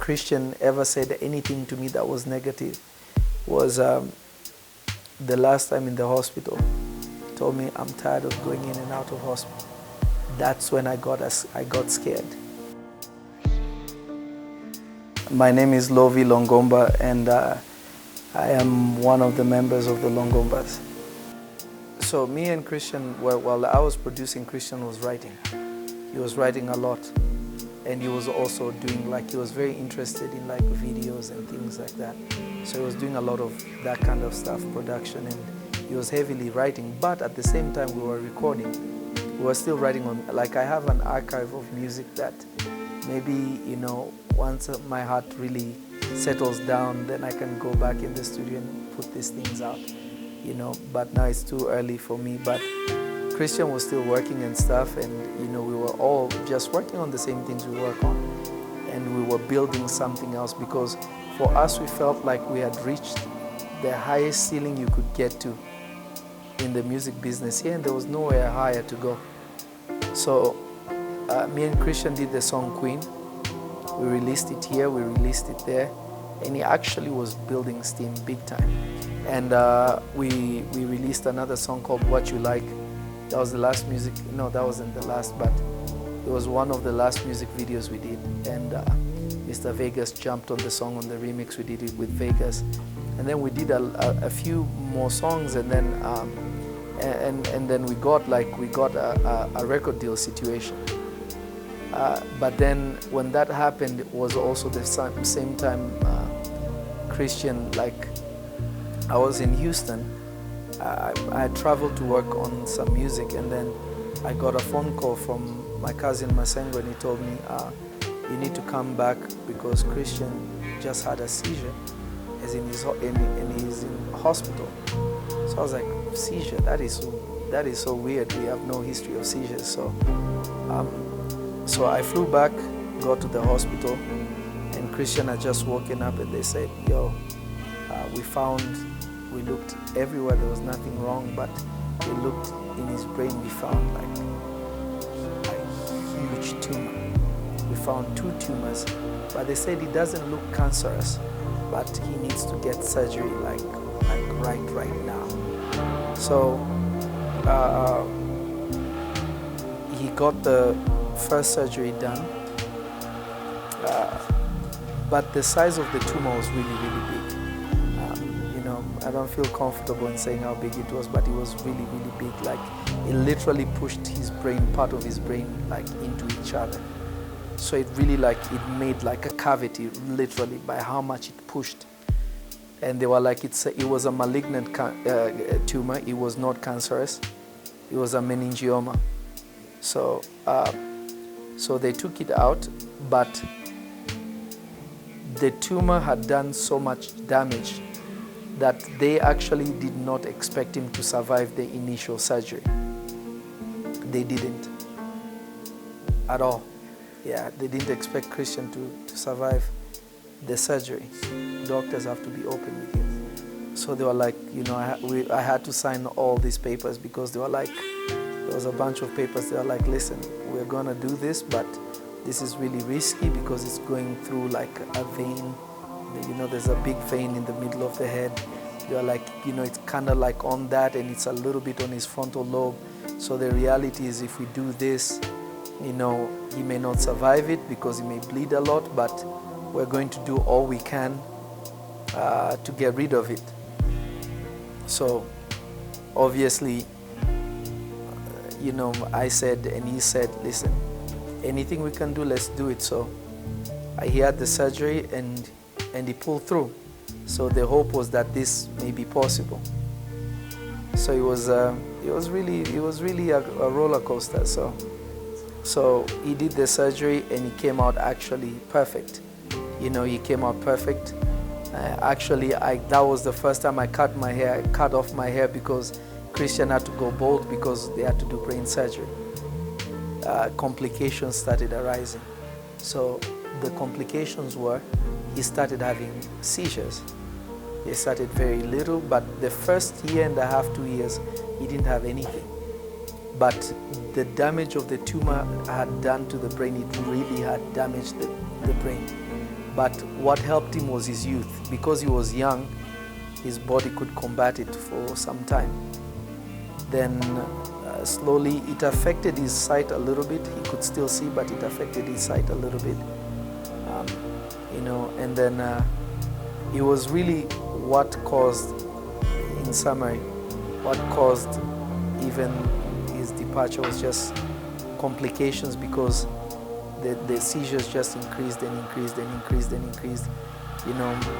Christian ever said anything to me that was negative was the last time in the hospital. He told me, I'm tired of going in and out of hospital. That's when I got scared. My name is Lovy Longomba, and I am one of the members of the Longombas. So me and Christian, while I was producing, Christian was writing. He was writing a lot. And he was also doing, he was very interested in videos and things like that. So he was doing a lot of that kind of stuff, production, and he was heavily writing. But at the same time, we were recording. We were still writing on, I have an archive of music that maybe, once my heart really settles down, then I can go back in the studio and put these things out, But now it's too early for me. But Christian was still working and stuff, and we were all just working on the same things we work on, and we were building something else, because for us we felt like we had reached the highest ceiling you could get to in the music business here, and there was nowhere higher to go. So me and Christian did the song Queen. We released it here, we released it there, and he actually was building steam big time. And we released another song called What You Like. That was the last music, no, that wasn't the last, but it was one of the last music videos we did. And Mr. Vegas jumped on the song on the remix. We did it with Vegas. And then we did a few more songs, and then and then we got a record deal situation. But then when that happened, it was also the same time Christian, I was in Houston. I had traveled to work on some music, and then I got a phone call from my cousin Masengo, and he told me, you need to come back because Christian just had a seizure, and he's in hospital. So I was like, seizure? That is so weird. We have no history of seizures. So I flew back, got to the hospital, and Christian had just woken up, and they said, yo, we looked everywhere, there was nothing wrong, but we looked in his brain, we found a huge tumor. We found 2 tumors, but they said it doesn't look cancerous, but he needs to get surgery right now. So he got the first surgery done, but the size of the tumor was really, really big. I don't feel comfortable in saying how big it was, but it was really, really big. It literally pushed his brain, part of his brain, into each other. So it really, it made a cavity, literally, by how much it pushed. And they were it was a malignant tumor. It was not cancerous. It was a meningioma. So, so they took it out, but the tumor had done so much damage that they actually did not expect him to survive the initial surgery. They didn't at all. Yeah, they didn't expect Christian to survive the surgery. Doctors have to be open with you. So they were I had to sign all these papers, because they were there was a bunch of papers. They were listen, we're gonna do this, but this is really risky because it's going through a vein. There's a big vein in the middle of the head. They're it's kind of on that, and it's a little bit on his frontal lobe. So the reality is, if we do this, he may not survive it because he may bleed a lot, but we're going to do all we can to get rid of it. So obviously, I said, and he said, listen, anything we can do, let's do it. So he had the surgery, and he pulled through. So the hope was that this may be possible. So it was really a roller coaster. So he did the surgery, and he came out actually perfect. He came out perfect. Actually, that was the first time I cut off my hair because Christian had to go bald because they had to do brain surgery. Complications started arising. So the complications were, he started having seizures. He started very little, but the first year and a half, 2 years, he didn't have anything. But the damage of the tumor had done to the brain, it really had damaged the brain. But what helped him was his youth. Because he was young, his body could combat it for some time. Then slowly it affected his sight a little bit. He could still see, but it affected his sight a little bit. And then it was really what caused, in summary, what caused even his departure was just complications, because the seizures just increased and increased and increased and increased.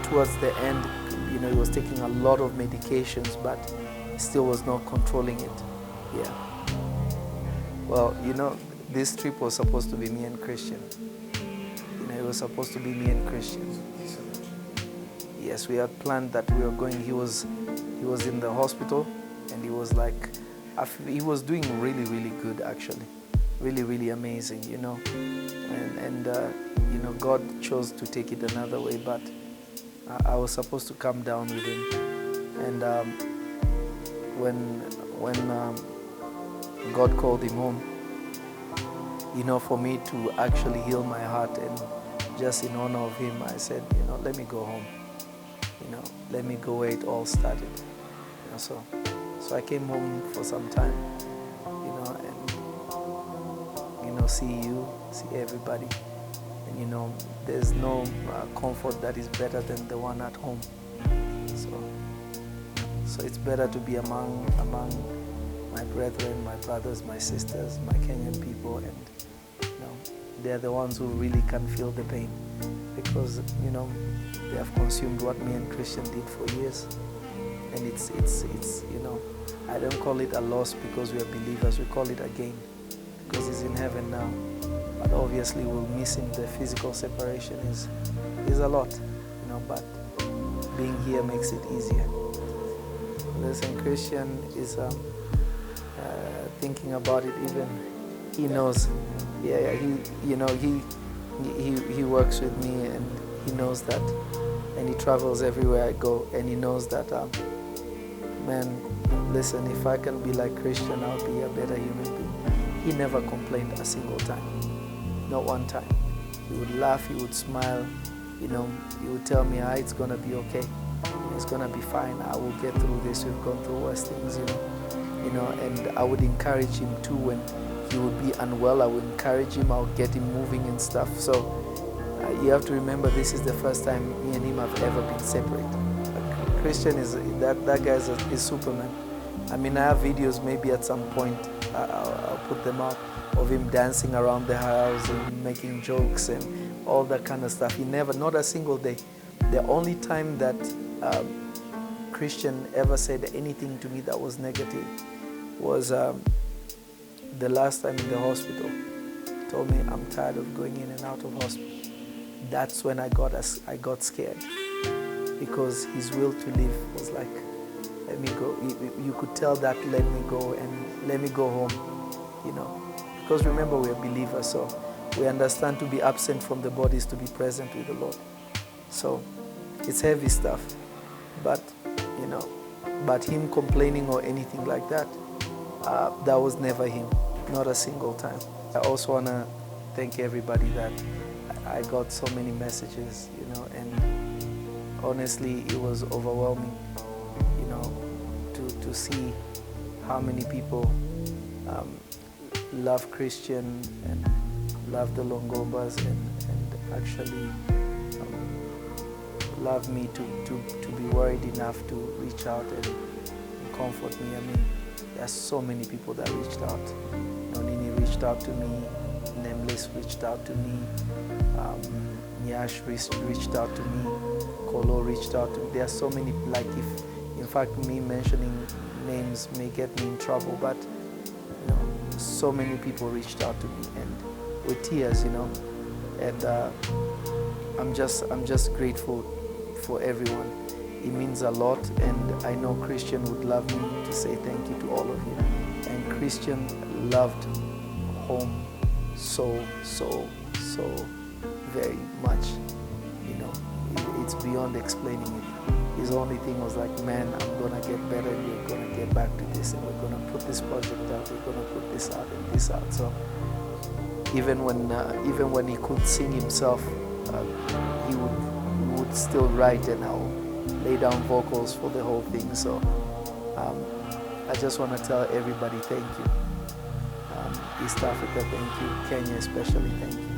Towards the end, he was taking a lot of medications, but still was not controlling it. Yeah. Well, this trip was supposed to be me and Christian. It was supposed to be me and Christian. Yes, we had planned that we were going. He was in the hospital, and he was like, he was doing really, really good, actually. Really, really amazing, And God chose to take it another way, but I was supposed to come down with him. And when God called him home, for me to actually heal my heart and just in honor of him, I said, let me go home. Let me go where it all started. So I came home for some time, and see you, see everybody. And there's no comfort that is better than the one at home. So it's better to be among my brethren, my brothers, my sisters, my Kenyan people, and they're the ones who really can feel the pain, because they have consumed what me and Christian did for years. And it's I don't call it a loss because we are believers, we call it a gain because he's in heaven now. But obviously we'll miss him. The physical separation is a lot, but being here makes it easier. Listen, Christian is thinking about it. Even he knows. He works with me, and he knows that, and he travels everywhere I go, and he knows that. Man, listen, if I can be like Christian, I'll be a better human being. He never complained a single time, not one time. He would laugh, he would smile, he would tell me, it's gonna be okay, it's gonna be fine, I will get through this, we've gone through worse things, and I would encourage him too. When he would be unwell, I would encourage him, I would get him moving and stuff. So you have to remember, this is the first time me and him have ever been separate. Christian that guy is Superman. I mean, I have videos, maybe at some point I'll put them up, of him dancing around the house and making jokes and all that kind of stuff. He never, not a single day. The only time that Christian ever said anything to me that was negative was the last time in the hospital. He told me, I'm tired of going in and out of hospital. That's when I got scared, because his will to live was like, let me go. You could tell that, let me go and let me go home, because remember, we're believers, so we understand to be absent from the body is to be present with the Lord. So it's heavy stuff, but but him complaining or anything like that, that was never him, not a single time. I also want to thank everybody that I got so many messages, and honestly, it was overwhelming, to see how many people love Christian and love the Longombas and actually love me to be worried enough to reach out and comfort me. I mean, there's so many people that reached out. Nini reached out to me, Nameless reached out to me, Nyash reached out to me, Kolo reached out to me. There are so many, in fact, me mentioning names may get me in trouble, but so many people reached out to me, and with tears, and I'm just grateful for everyone. It means a lot, and I know Christian would love me to say thank you to all of you. And Christian loved home so very much. It's beyond explaining it. His only thing was like, man, I'm gonna get better, and we're gonna get back to this, and we're gonna put this project out, we're gonna put this out and this out. So even when he could sing himself, he would still write and I'll lay down vocals for the whole thing. So I just want to tell everybody thank you. East Africa, thank you. Kenya especially, thank you.